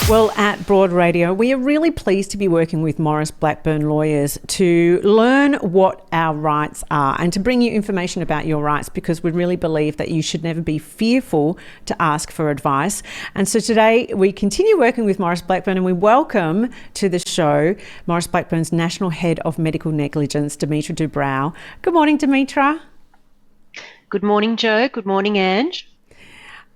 Well, at Broad Radio, we are really pleased to be working with Maurice Blackburn lawyers to learn what our rights are and to bring you information about your rights, because we really believe that you should never be fearful to ask for advice. And so today we continue working with Maurice Blackburn, and we welcome to the show Maurice Blackburn's National Head of Medical Negligence, Dimitra Dubrow. Good morning, Dimitra. Good morning, Jo. Good morning, Ange.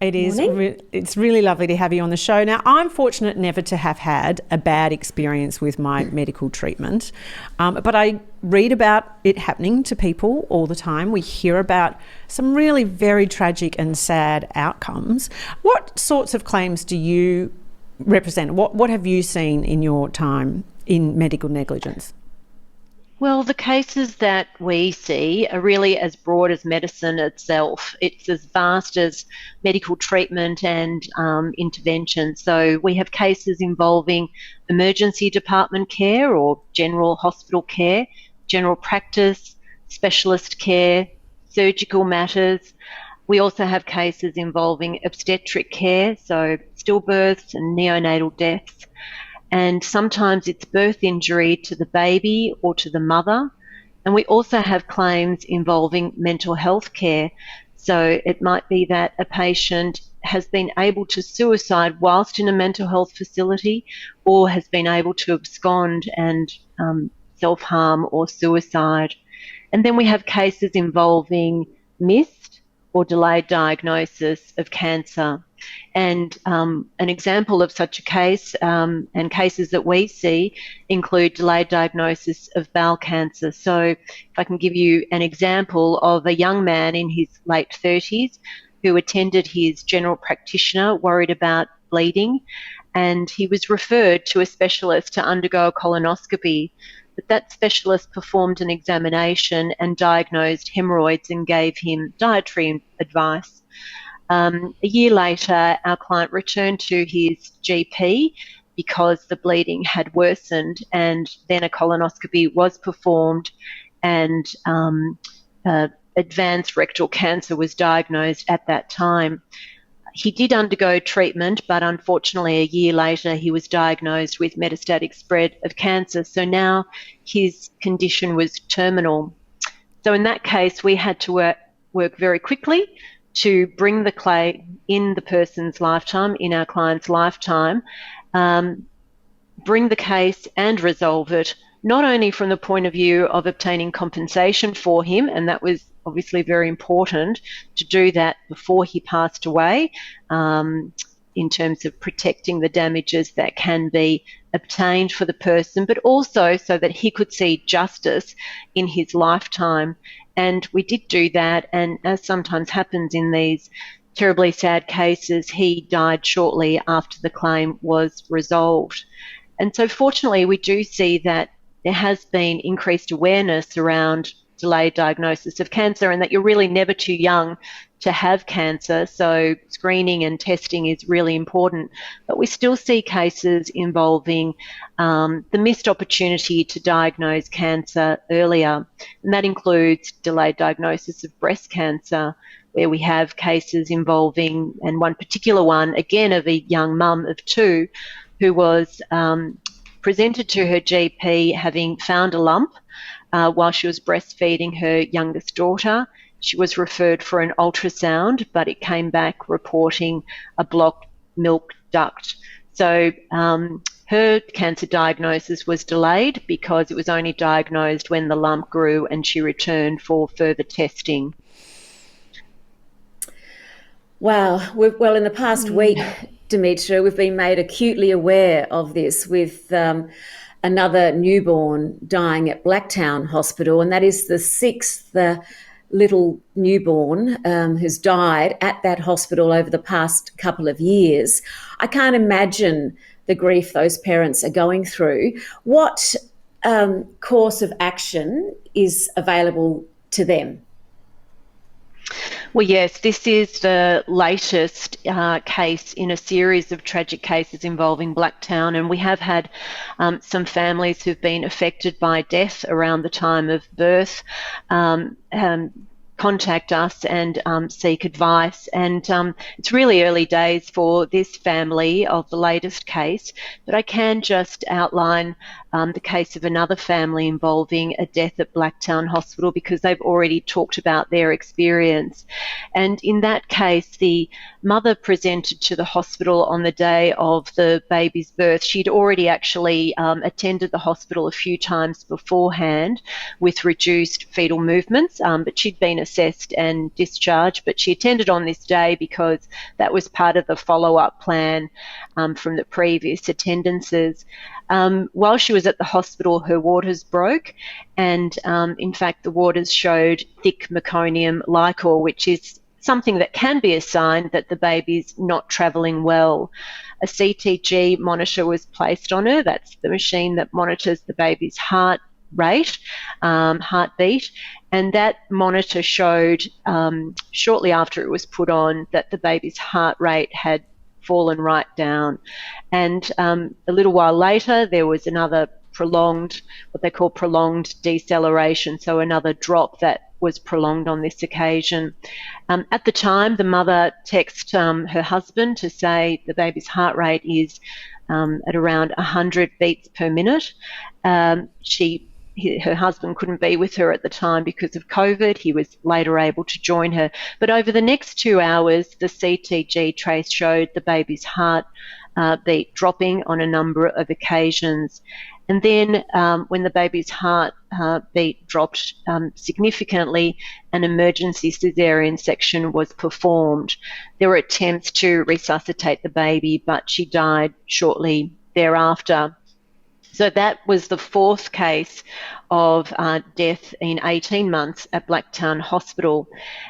It's really lovely to have you on the show. Now, I'm fortunate never to have had a bad experience with my medical treatment, but I read about it happening to people all the time. We hear about some really very tragic and sad outcomes. What sorts of claims do you represent? What have you seen in your time in medical negligence? Well, the cases that we see are really as broad as medicine itself. It's as vast as medical treatment and intervention. So we have cases involving emergency department care or general hospital care, general practice, specialist care, surgical matters. We also have cases involving obstetric care, so stillbirths and neonatal deaths. And sometimes it's birth injury to the baby or to the mother. And we also have claims involving mental health care. So it might be that a patient has been able to suicide whilst in a mental health facility, or has been able to abscond and self-harm or suicide. And then we have cases involving missed or delayed diagnosis of cancer. And an example of such a case and cases that we see include delayed diagnosis of bowel cancer. So if I can give you an example of a young man in his late 30s who attended his general practitioner worried about bleeding, and he was referred to a specialist to undergo a colonoscopy. But that specialist performed an examination and diagnosed hemorrhoids and gave him dietary advice. A year later, our client returned to his GP because the bleeding had worsened, and then a colonoscopy was performed, and advanced rectal cancer was diagnosed at that time. He did undergo treatment, but unfortunately a year later he was diagnosed with metastatic spread of cancer. So now his condition was terminal. So in that case, we had to work very quickly to bring the claim in the person's lifetime, in our client's lifetime, bring the case and resolve it, not only from the point of view of obtaining compensation for him, and that was obviously very important to do that before he passed away, in terms of protecting the damages that can be obtained for the person, but also so that he could see justice in his lifetime. And we did do that, and as sometimes happens in these terribly sad cases, he died shortly after the claim was resolved. And so fortunately we do see that there has been increased awareness around delayed diagnosis of cancer, and that you're really never too young to have cancer. So screening and testing is really important. But we still see cases involving the missed opportunity to diagnose cancer earlier. And that includes delayed diagnosis of breast cancer, where we have cases involving, and one particular one, again, of a young mum of two who was presented to her GP having found a lump while she was breastfeeding her youngest daughter. She was referred for an ultrasound, but it came back reporting a blocked milk duct. So her cancer diagnosis was delayed because it was only diagnosed when the lump grew and she returned for further testing. Wow. Well, in the past week, Dimitra, we've been made acutely aware of this with another newborn dying at Blacktown Hospital, and that is the sixth little newborn who's died at that hospital over the past couple of years. I can't imagine the grief those parents are going through. What course of action is available to them? Well, yes, this is the latest case in a series of tragic cases involving Blacktown, and we have had some families who've been affected by death around the time of birth. contact us and seek advice. And it's really early days for this family of the latest case, but I can just outline the case of another family involving a death at Blacktown Hospital, because they've already talked about their experience. And in that case, the mother presented to the hospital on the day of the baby's birth. She'd already actually attended the hospital a few times beforehand with reduced fetal movements, but she'd been assessed and discharged. But she attended on this day because that was part of the follow-up plan from the previous attendances. While she was at the hospital, her waters broke, and in fact the waters showed thick meconium liquor, which is something that can be a sign that the baby's not travelling well. A CTG monitor was placed on her. That's the machine that monitors the baby's heart rate, heartbeat, and that monitor showed shortly after it was put on that the baby's heart rate had fallen right down. And a little while later, there was another prolonged, what they call prolonged deceleration, so another drop that was prolonged on this occasion. At the time, the mother texted her husband to say the baby's heart rate is at around 100 beats per minute. Her husband couldn't be with her at the time because of COVID. He was later able to join her. But over the next 2 hours, the CTG trace showed the baby's heart beat dropping on a number of occasions. And then when the baby's heart beat dropped significantly, an emergency caesarean section was performed. There were attempts to resuscitate the baby, but she died shortly thereafter. So that was the fourth case of death in 18 months at Blacktown Hospital.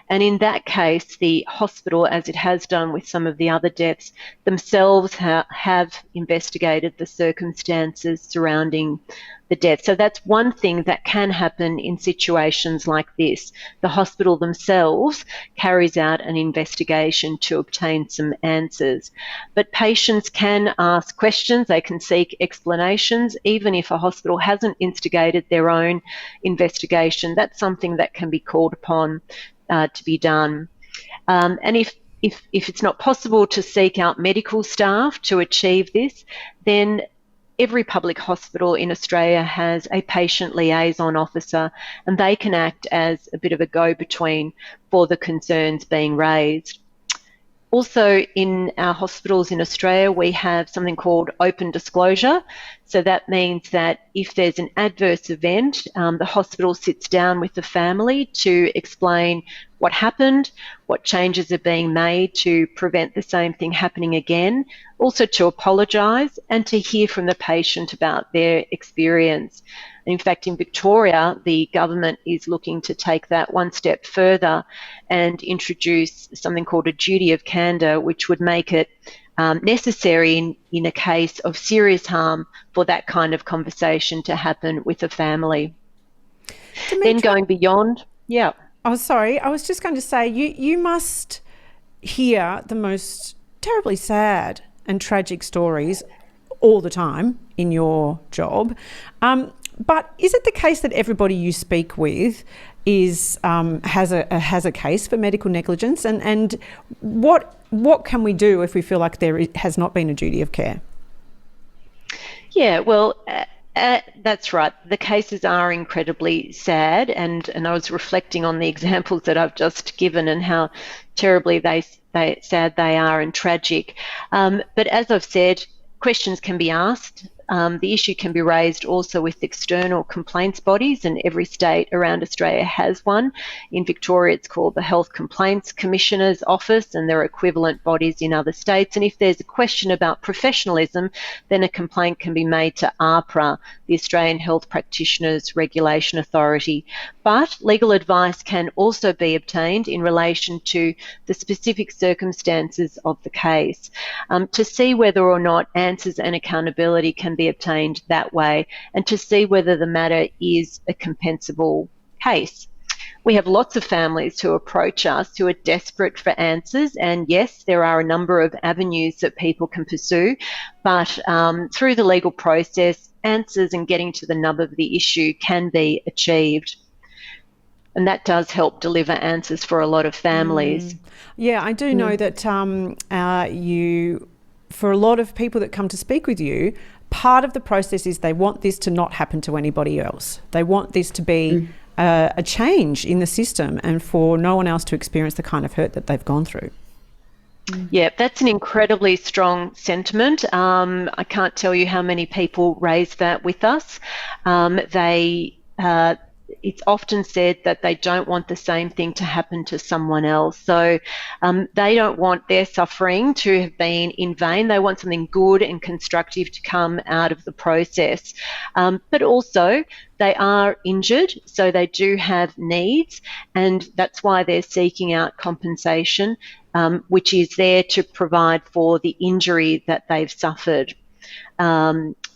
And in that case, the hospital, as it has done with some of the other deaths, themselves have investigated the circumstances surrounding the death. So that's one thing that can happen in situations like this. The hospital themselves carries out an investigation to obtain some answers. But patients can ask questions, they can seek explanations, even if a hospital hasn't instigated their own investigation. That's something that can be called upon to be done. And if it's not possible to seek out medical staff to achieve this, then every public hospital in Australia has a patient liaison officer, and they can act as a bit of a go-between for the concerns being raised. Also, in our hospitals in Australia, we have something called open disclosure. So that means that if there's an adverse event, the hospital sits down with the family to explain what happened, what changes are being made to prevent the same thing happening again, also to apologise and to hear from the patient about their experience. In fact, in Victoria, the government is looking to take that one step further and introduce something called a duty of candour, which would make it necessary in a case of serious harm for that kind of conversation to happen with a family. Dimitra, then going beyond, yeah. Oh, sorry. I was just going to say, you must hear the most terribly sad and tragic stories all the time in your job. But is it the case that everybody you speak with has a case for medical negligence? And what can we do if we feel like there has not been a duty of care? Yeah, well, that's right. The cases are incredibly sad, and I was reflecting on the examples that I've just given and how terribly sad they are and tragic. But as I've said, questions can be asked. The issue can be raised also with external complaints bodies, and every state around Australia has one. In Victoria, it's called the Health Complaints Commissioner's Office, and there are equivalent bodies in other states. And if there's a question about professionalism, then a complaint can be made to AHPRA, the Australian Health Practitioners Regulation Authority. But legal advice can also be obtained in relation to the specific circumstances of the case, to see whether or not answers and accountability can be obtained that way, and to see whether the matter is a compensable case. We have lots of families who approach us who are desperate for answers, and yes, there are a number of avenues that people can pursue, but through the legal process, answers and getting to the nub of the issue can be achieved. And that does help deliver answers for a lot of families. Yeah, I do know that for a lot of people that come to speak with you, part of the process is they want this to not happen to anybody else. They want this to be a change in the system and for no one else to experience the kind of hurt that they've gone through. Yeah, that's an incredibly strong sentiment. I can't tell you how many people raise that with us. It's often said that they don't want the same thing to happen to someone else. So they don't want their suffering to have been in vain. They want something good and constructive to come out of the process. But also, they are injured, so they do have needs, and that's why they're seeking out compensation, which is there to provide for the injury that they've suffered.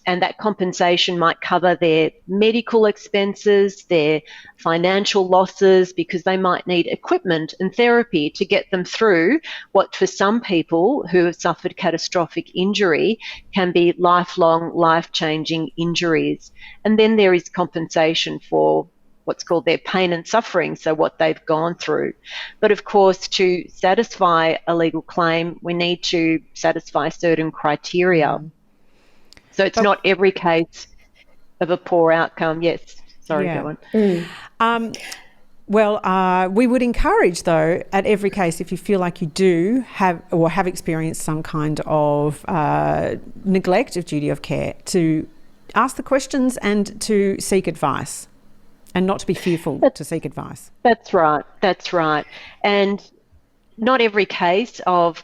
And that compensation might cover their medical expenses, their financial losses, because they might need equipment and therapy to get them through what for some people who have suffered catastrophic injury can be lifelong, life-changing injuries. And then there is compensation for what's called their pain and suffering, so what they've gone through. But of course, to satisfy a legal claim, we need to satisfy certain criteria. So it's not every case of a poor outcome. Yes. Sorry, go on. We would encourage, though, at every case, if you feel like you do have experienced some kind of neglect of duty of care, to ask the questions and to seek advice and not to be fearful to seek advice. That's right. And not every case of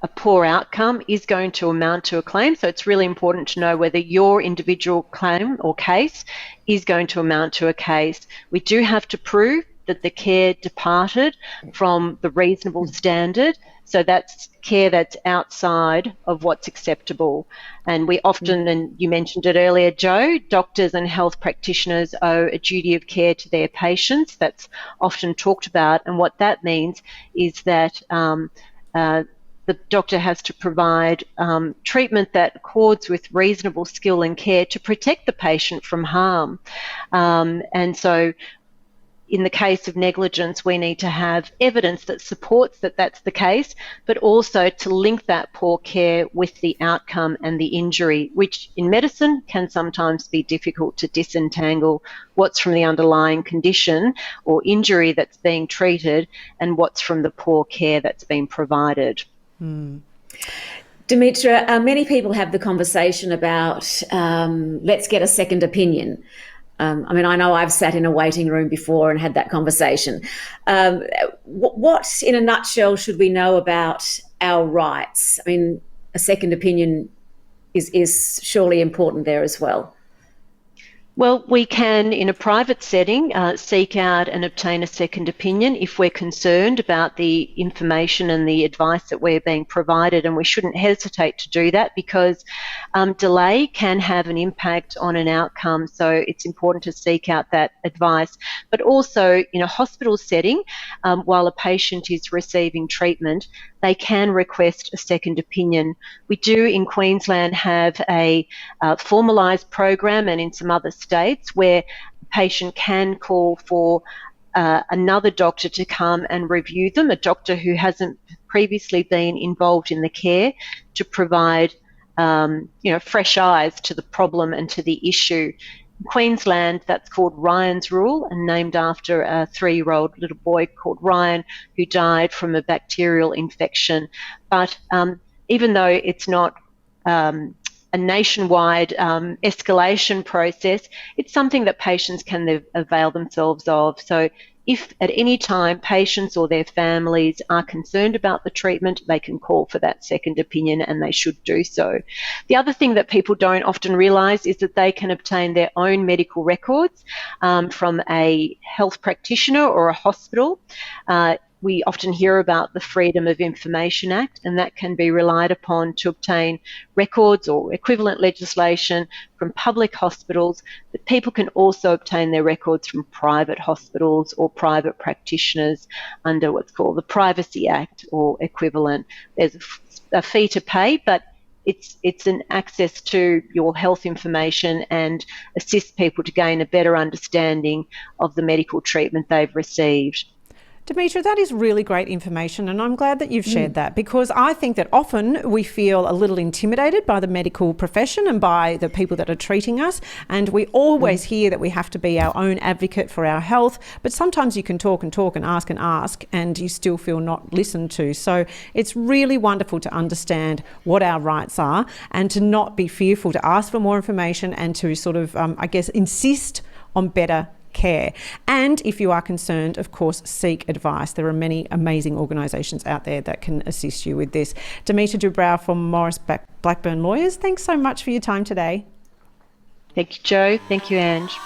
a poor outcome is going to amount to a claim. So it's really important to know whether your individual claim or case is going to amount to a case. We do have to prove that the care departed from the reasonable standard. So that's care that's outside of what's acceptable. And we often, and you mentioned it earlier, Jo, doctors and health practitioners owe a duty of care to their patients. That's often talked about. And what that means is that the doctor has to provide treatment that accords with reasonable skill and care to protect the patient from harm. And so in the case of negligence, we need to have evidence that supports that that's the case, but also to link that poor care with the outcome and the injury, which in medicine can sometimes be difficult to disentangle what's from the underlying condition or injury that's being treated and what's from the poor care that's been provided. Dimitra, many people have the conversation about let's get a second opinion. I know I've sat in a waiting room before and had that conversation. What, in a nutshell, should we know about our rights? I mean, a second opinion is surely important there as well. Well, we can, in a private setting, seek out and obtain a second opinion if we're concerned about the information and the advice that we're being provided, and we shouldn't hesitate to do that because delay can have an impact on an outcome, so it's important to seek out that advice. But also, in a hospital setting, while a patient is receiving treatment, they can request a second opinion. We do in Queensland have a formalised program, and in some other states where the patient can call for another doctor to come and review them, a doctor who hasn't previously been involved in the care, to provide fresh eyes to the problem and to the issue. In Queensland, that's called Ryan's Rule, and named after a 3-year-old little boy called Ryan who died from a bacterial infection. But even though it's not a nationwide escalation process, it's something that patients can avail themselves of. So if at any time patients or their families are concerned about the treatment, they can call for that second opinion, and they should do so. The other thing that people don't often realise is that they can obtain their own medical records from a health practitioner or a hospital. We often hear about the Freedom of Information Act, and that can be relied upon to obtain records or equivalent legislation from public hospitals, but people can also obtain their records from private hospitals or private practitioners under what's called the Privacy Act or equivalent. There's a fee to pay, but it's an access to your health information and assist people to gain a better understanding of the medical treatment they've received. Dimitra, that is really great information, and I'm glad that you've shared that, because I think that often we feel a little intimidated by the medical profession and by the people that are treating us, and we always hear that we have to be our own advocate for our health, but sometimes you can talk and ask and you still feel not listened to. So it's really wonderful to understand what our rights are and to not be fearful to ask for more information and to sort of, insist on better care. And if you are concerned, of course, seek advice. There are many amazing organisations out there that can assist you with this. Dimitra Dubrow from Maurice Blackburn Lawyers, thanks so much for your time today. Thank you, Jo. Thank you, Ange.